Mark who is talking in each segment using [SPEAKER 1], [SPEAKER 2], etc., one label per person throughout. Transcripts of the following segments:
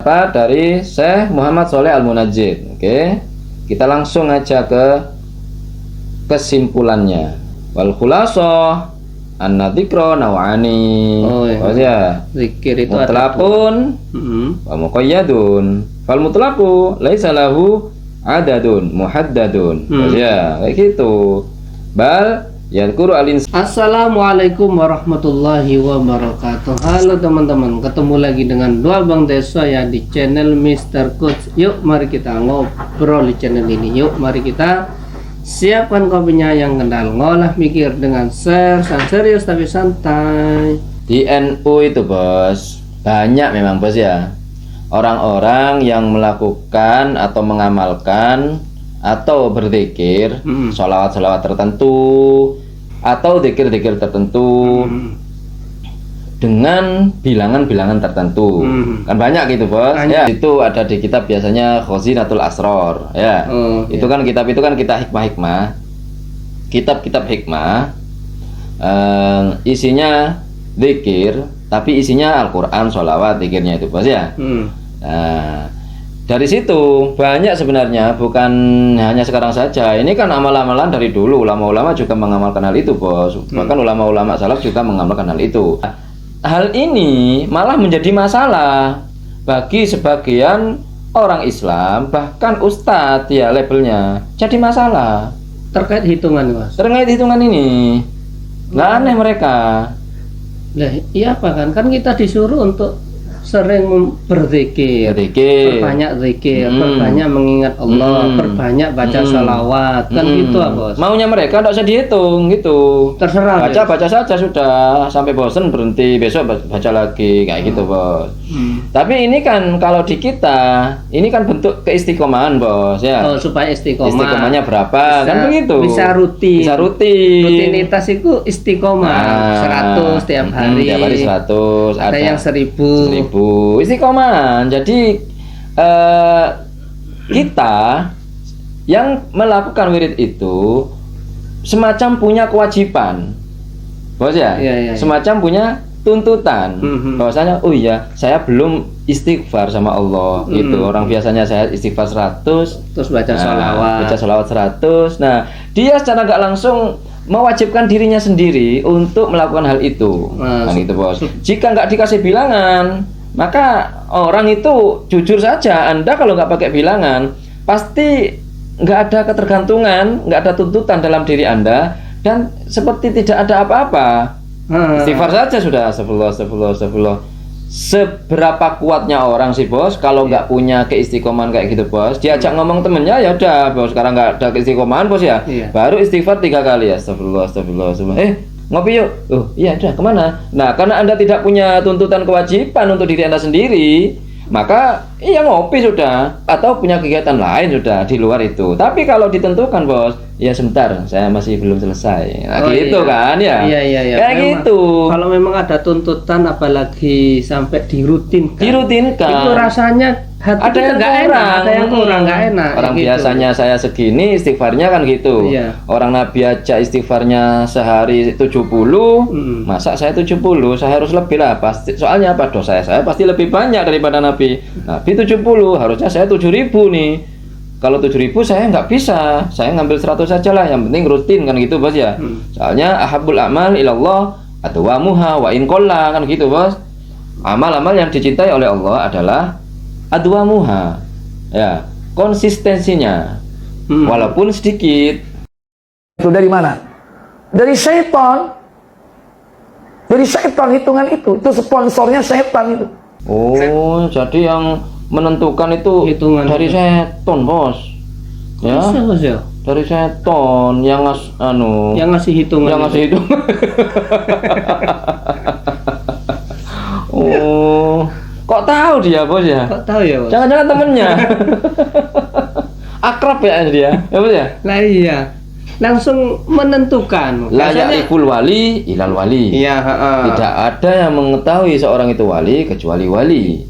[SPEAKER 1] pendapat dari Syekh Muhammad Shalih Al-Munajjid. Oke, kita langsung aja ke kesimpulannya. Wal khulassah anna dzikra naw'ani. Oh ya,
[SPEAKER 2] zikir itu
[SPEAKER 1] mutlaqun wa muqayyadun. Fal mutlaqu laisa lahu adadun muhaddadun. Ya, kayak gitu. Bal yadhkuru
[SPEAKER 2] Assalamualaikum warahmatullahi wabarakatuh. Halo teman-teman, ketemu lagi dengan dua Bang Desa ya di channel Mr. Coach. Yuk mari kita ngobrol di channel ini. Yuk mari kita siapkan kopinya yang kental, ngolah mikir dengan share serius tapi santai.
[SPEAKER 1] Di NU itu bos, banyak memang bos ya, orang-orang yang melakukan atau mengamalkan atau berzikir sholawat-sholawat tertentu atau zikir-zikir tertentu dengan bilangan-bilangan tertentu. Kan banyak gitu bos ya. Itu ada di kitab biasanya Khazinatul Asrar ya. Itu kan kitab itu kan kita hikmah-hikmah, kitab-kitab hikmah, isinya zikir tapi isinya Al-Quran, sholawat, zikirnya itu bos ya. Nah, dari situ banyak sebenarnya, bukan hanya sekarang saja. Ini kan amal-amalan dari dulu, ulama-ulama juga mengamalkan hal itu bos. Bahkan ulama-ulama salaf juga mengamalkan hal itu. Hal ini malah menjadi masalah bagi sebagian orang Islam, bahkan ustadz ya labelnya, jadi masalah
[SPEAKER 2] Terkait hitungan mas.
[SPEAKER 1] terkait hitungan ini. Nggak aneh mereka.
[SPEAKER 2] Lah iya apa kan kita disuruh untuk sering berzikir, perbanyak zikir, perbanyak mengingat Allah, perbanyak baca salawat, kan gitu bos.
[SPEAKER 1] Maunya mereka tidak usah dihitung gitu.
[SPEAKER 2] Terserah.
[SPEAKER 1] Baca saja sudah, sampai bosen berhenti, besok baca lagi kayak gitu bos. Tapi ini kan kalau di kita, ini kan bentuk keistiqomahan bos ya.
[SPEAKER 2] Oh, supaya istiqomah.
[SPEAKER 1] Istiqomahnya berapa? Kan begitu.
[SPEAKER 2] Bisa rutin. Rutinitas itu istiqomah. 100 tiap hari.
[SPEAKER 1] Tiap hari 100.
[SPEAKER 2] Ada yang 1000.
[SPEAKER 1] Istiqomah. Jadi kita yang melakukan wirid itu semacam punya kewajiban bos ya, semacam punya tuntutan bahwasanya oh iya saya belum istighfar sama Allah gitu. Orang biasanya saya istighfar 100
[SPEAKER 2] terus baca sholawat
[SPEAKER 1] 100. Nah dia secara nggak langsung mewajibkan dirinya sendiri untuk melakukan hal itu. Kan gitu bos. Jika nggak dikasih bilangan, maka orang itu jujur saja, Anda kalau nggak pakai bilangan pasti nggak ada ketergantungan, nggak ada tuntutan dalam diri Anda, dan seperti tidak ada apa-apa. Istighfar saja sudah, astagfirullah. Seberapa kuatnya orang sih bos kalau nggak punya keistiqomahan kayak gitu bos, diajak ngomong temennya ya udah bos, sekarang nggak ada keistiqomahan bos ya, baru istighfar 3 kali, astagfirullah. Ngopi yuk. Oh iya udah, kemana? Nah karena Anda tidak punya tuntutan kewajiban untuk diri Anda sendiri, maka iya ngopi sudah, atau punya kegiatan lain sudah di luar itu. Tapi kalau ditentukan bos, ya sebentar saya masih belum selesai. Nah, gitu kan ya.
[SPEAKER 2] Iya.
[SPEAKER 1] Kayak
[SPEAKER 2] memang,
[SPEAKER 1] gitu.
[SPEAKER 2] Kalau memang ada tuntutan apalagi sampai dirutinkan. Itu rasanya hati
[SPEAKER 1] ada yang
[SPEAKER 2] nggak enak, ada yang kurang nggak enak.
[SPEAKER 1] Orang
[SPEAKER 2] gitu.
[SPEAKER 1] biasanya saya segini istighfarnya kan gitu. Orang Nabi aja istighfarnya sehari 70, masa saya 70, saya harus lebih lah pasti. Soalnya apa, dosa saya pasti lebih banyak daripada Nabi. Nabi 70, harusnya saya 7.000 nih. Kalau 7.000 saya nggak bisa, saya ngambil 100 saja lah, yang penting rutin kan gitu bos ya. Soalnya ahabul amal ilallah adwamuha wa in qalla, kan gitu bos. Amal-amal yang dicintai oleh Allah adalah adwamuha, ya, konsistensinya, walaupun sedikit.
[SPEAKER 3] Itu dari mana? Dari syaitan. Dari syaitan hitungan itu sponsornya syaitan itu.
[SPEAKER 1] Oh, jadi yang menentukan itu
[SPEAKER 2] hitungan
[SPEAKER 1] dari setan bos, ya?
[SPEAKER 2] Bisa, bos, ya?
[SPEAKER 1] Dari setan yang
[SPEAKER 2] yang ngasih hitungan.
[SPEAKER 1] Oh, kok tahu dia bos ya?
[SPEAKER 2] Kok tahu ya bos?
[SPEAKER 1] Jangan-jangan temennya. Akrab ya dia, ya bos ya?
[SPEAKER 2] Lah iya, langsung menentukan.
[SPEAKER 1] La ya'riful wali ilal wali.
[SPEAKER 2] Iya.
[SPEAKER 1] Tidak ada yang mengetahui seorang itu wali kecuali wali.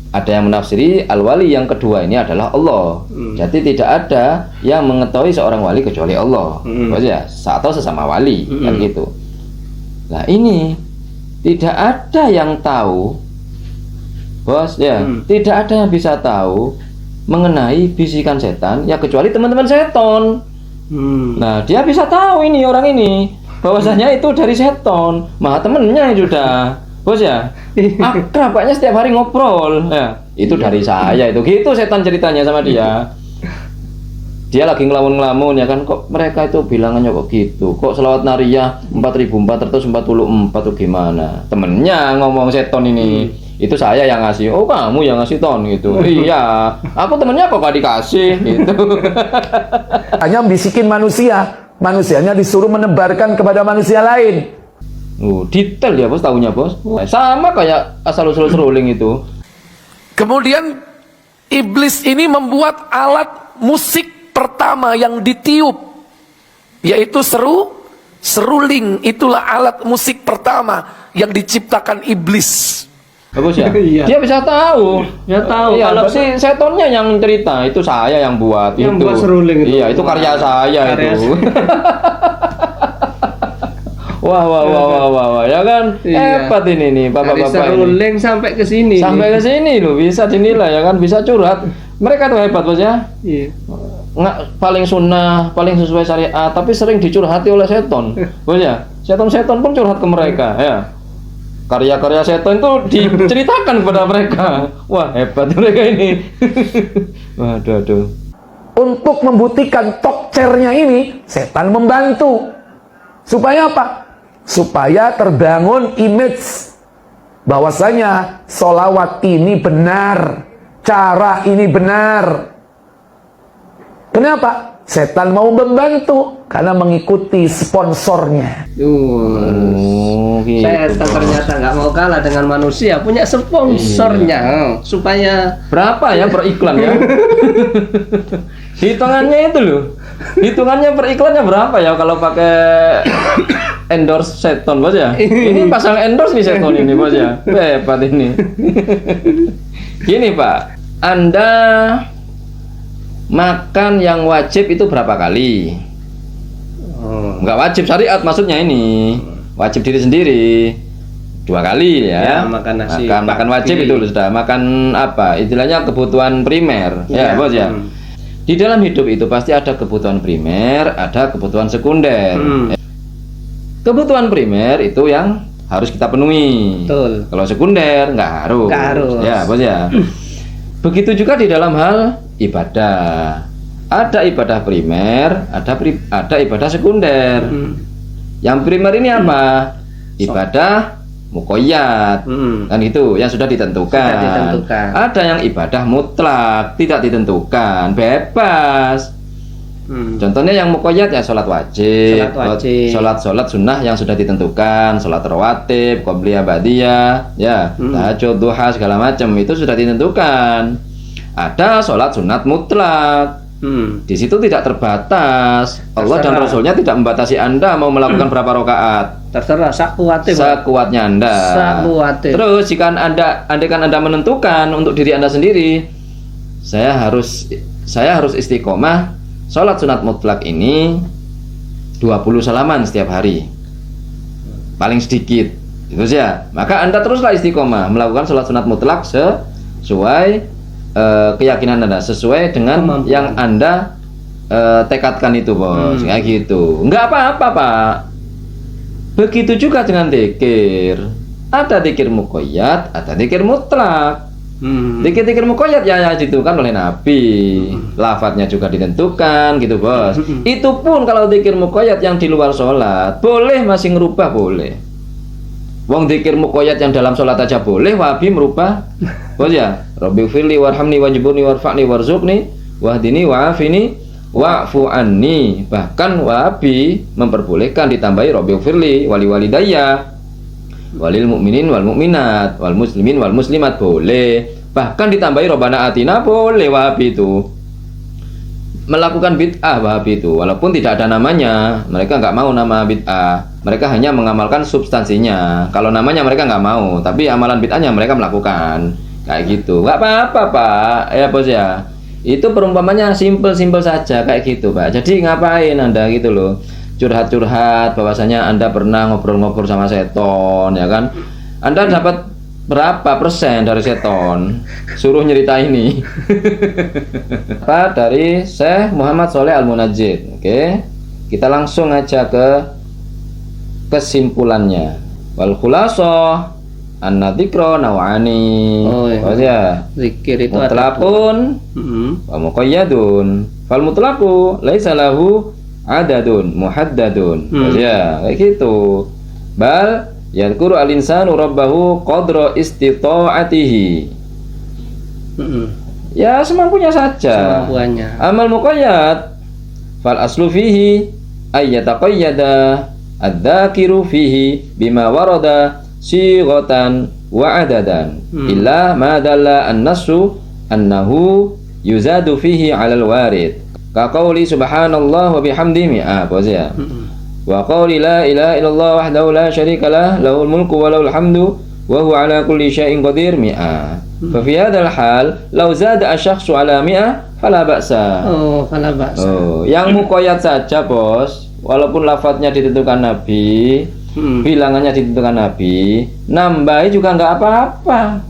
[SPEAKER 1] Ada yang menafsiri al-wali yang kedua ini adalah Allah. Jadi tidak ada yang mengetahui seorang wali kecuali Allah. Bos ya? Atau sesama wali, kan gitu. Nah ini tidak ada yang tahu bos ya. Tidak ada yang bisa tahu mengenai bisikan setan ya kecuali teman-teman seton. Nah, dia bisa tahu ini orang ini bahwasanya itu dari seton. Mah temennya itu udah, bos ya. Akrab kayaknya setiap hari ngobrol. Ya, itu dari saya itu. Gitu setan ceritanya sama dia. Dia lagi ngelamun-ngelamun ya kan, kok mereka itu bilangannya kok gitu. Kok selawat nariyah 4.444 tuh gimana? Temennya ngomong seton ini. Itu saya yang ngasih. Oh, kamu yang ngasih ton gitu. Iya, aku temennya kok gak dikasih gitu.
[SPEAKER 3] Hanya bisikin manusia, manusianya disuruh menebarkan kepada manusia lain.
[SPEAKER 1] Detail ya bos, tahunya bos. Sama kayak asal-usul seruling itu.
[SPEAKER 4] Kemudian iblis ini membuat alat musik pertama yang ditiup, yaitu seruling. Itulah alat musik pertama yang diciptakan iblis.
[SPEAKER 1] Bagus ya?
[SPEAKER 2] Iya.
[SPEAKER 1] Dia bisa tahu.
[SPEAKER 2] Ya tahu.
[SPEAKER 1] Iya,
[SPEAKER 2] Kalau
[SPEAKER 1] berarti setonnya yang cerita, itu saya yang buat
[SPEAKER 2] Yang
[SPEAKER 1] itu.
[SPEAKER 2] buat seruling itu.
[SPEAKER 1] Iya, itu karya saya
[SPEAKER 2] Karya
[SPEAKER 1] itu. Wah, ya kan?
[SPEAKER 2] Iya.
[SPEAKER 1] Hebat ini nih,
[SPEAKER 2] dari
[SPEAKER 1] bapak-bapak ini.
[SPEAKER 2] seruling sampai ke sini.
[SPEAKER 1] Sampai ke sini loh, bisa dinilai ya kan, bisa curhat. Mereka tuh hebat bos ya.
[SPEAKER 2] Iya.
[SPEAKER 1] Nggak paling sunnah, paling sesuai syariat, tapi sering dicurhati oleh seton. Bos ya, seton-seton pun curhat ke mereka ya. Karya-karya seton itu diceritakan kepada mereka. Wah, hebat mereka ini. Waduh.
[SPEAKER 3] Untuk membuktikan talk chair-nya ini, setan membantu. Supaya apa? Supaya terbangun image bahwasanya sholawat ini benar, cara ini benar. Kenapa? Setan mau membantu karena mengikuti sponsornya.
[SPEAKER 1] Gitu,
[SPEAKER 2] Setan ternyata nggak mau kalah dengan manusia, punya sponsornya. Supaya
[SPEAKER 1] berapa ya per iklan ya? Hitungannya itu loh. Hitungannya per iklannya berapa ya kalau pakai endorse seton bos ya? Ini pasang endorse nih seton ini bos ya. Hebat ini. Gini Pak, Anda makan yang wajib itu berapa kali? Nggak wajib syariat maksudnya ini. Wajib diri sendiri 2 kali ya.
[SPEAKER 2] makan nasi.
[SPEAKER 1] Makan wajib itu sudah. Makan apa? Istilahnya kebutuhan primer. Ya, bos ya. Di dalam hidup itu pasti ada kebutuhan primer, ada kebutuhan sekunder. Kebutuhan primer itu yang harus kita penuhi.
[SPEAKER 2] Betul.
[SPEAKER 1] Kalau sekunder nggak harus.
[SPEAKER 2] Nggak harus.
[SPEAKER 1] Ya, bos ya. Begitu juga di dalam hal ibadah. Ada ibadah primer, ada ibadah sekunder. Yang primer ini apa? Ibadah muqayyad. Kan itu yang sudah ditentukan. Ada yang ibadah mutlak, tidak ditentukan, bebas. Contohnya yang muqayyad ya sholat wajib, sholat sunnah yang sudah ditentukan, sholat rawatib, qobliyah ba'diyah, ya, tahajud, duha segala macam itu sudah ditentukan. Ada sholat sunat mutlak. Di situ tidak terbatas. Allah dan Rasulnya tidak membatasi Anda mau melakukan berapa rakaat.
[SPEAKER 2] Terserah
[SPEAKER 1] sekuatnya Anda. Terus jika andaikan Anda menentukan untuk diri Anda sendiri, saya harus istiqomah sholat sunat mutlak ini 20 salaman setiap hari. Paling sedikit. Itu ya. Maka Anda teruslah istiqomah melakukan sholat sunat mutlak sesuai keyakinan Anda, sesuai dengan yang Anda tekadkan itu bos. Kayak gitu. Enggak apa-apa Pak. Begitu juga dengan dzikir. Ada dzikir muqayyad, ada dzikir mutlak. Dzikir muqayyad ya ditentukan oleh Nabi. Lafadznya juga ditentukan gitu bos. Itu pun kalau dzikir muqayyad yang di luar sholat boleh masih ngerubah, boleh. Wong dzikir muqayyad yang dalam sholat aja boleh, Wahabi merubah. Bos ya, Rabbighfirli warhamni wajburni warfa'ni warzuqni wahdini wa'afini wa'fu anni. Bahkan Wahabi memperbolehkan ditambahi Rabbighfirli wali walidayya walil mu'minin wal mu'minat wal muslimin wal muslimat, boleh. Bahkan ditambahi Rabbana atina, boleh Wahabi itu. Melakukan bid'ah Wahabi itu, walaupun tidak ada namanya. Mereka nggak mau nama bid'ah, mereka hanya mengamalkan substansinya. Kalau namanya mereka nggak mau, tapi amalan bid'ahnya mereka melakukan. Kayak gitu, nggak apa-apa Pak, ya bos ya. Itu perumpamannya simpel-simpel saja kayak gitu Pak. Jadi ngapain Anda gitu loh, curhat-curhat bahwasanya Anda pernah ngobrol-ngobrol sama seton, ya kan? Anda dapat berapa persen dari seton? Suruh nyerita ini. Apa dari Syekh Muhammad Shaleh Al-Munajjid. Oke. Kita langsung aja ke kesimpulannya. Wal khulassah anna dzikra naw'ani.
[SPEAKER 2] Oh, iya.
[SPEAKER 1] Oh ya.
[SPEAKER 2] Zikir itu ada
[SPEAKER 1] Mutlaqun wa muqayyadun. Fal mutlaqu laisa lahu adadun muhaddadun. Oh ya, kayak gitu. Bal yadhkuru al-insanu rabbahu qadra istita'atihi. Ya semampunya saja.
[SPEAKER 2] Semampuannya.
[SPEAKER 1] Amal muqayyad fal aslu fihi ay yataqayyada ad-dzakiru fihi bima warada sighatan wa adadan illa ma dalla an-nassu annahu yuzadu fihi 'alal warid ka qauli subhanallah wa bihamdihi mi'a ya. Wa qawli la ilaha illallah wahdahu la syarika lah lahul mulku wa lahul hamdu wa huwa ala kulli syai'in qadir mi'a. Fa fi hadzal hal law zada asy-syakhsu ala mi'a fala ba'sa.
[SPEAKER 2] Oh, fala ba'sa.
[SPEAKER 1] Oh, yang muqayyad saja, Bos. Walaupun lafadznya ditentukan Nabi, bilangannya ditentukan Nabi, nambahi juga nggak apa-apa.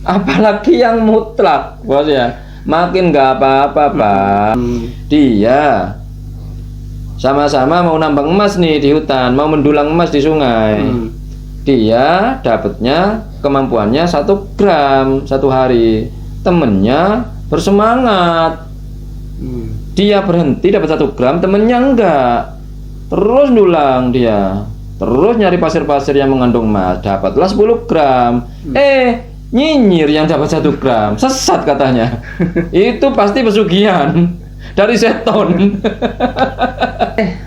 [SPEAKER 1] Apalagi yang mutlak, Bos ya. Makin nggak apa-apa, Pak. Dia sama-sama mau nambang emas nih di hutan, mau mendulang emas di sungai. Dia dapatnya kemampuannya 1 gram 1 hari. Temennya bersemangat. Dia berhenti dapat 1 gram, temennya enggak. Terus dulang dia. Terus nyari pasir-pasir yang mengandung emas, dapatlah 10 gram. Nyinyir yang dapat 1 gram, sesat katanya. Itu pasti pesugihan dari seton.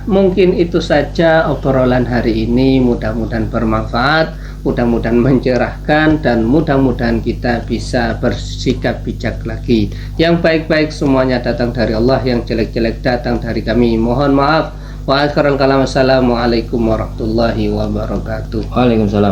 [SPEAKER 2] Mungkin itu saja obrolan hari ini, mudah-mudahan bermanfaat, mudah-mudahan mencerahkan, dan mudah-mudahan kita bisa bersikap bijak lagi. Yang baik-baik semuanya datang dari Allah, yang jelek-jelek datang dari kami. Mohon maaf. Wa akhiral kalam, assalamualaikum warahmatullahi wabarakatuh.
[SPEAKER 1] Waalaikumsalam.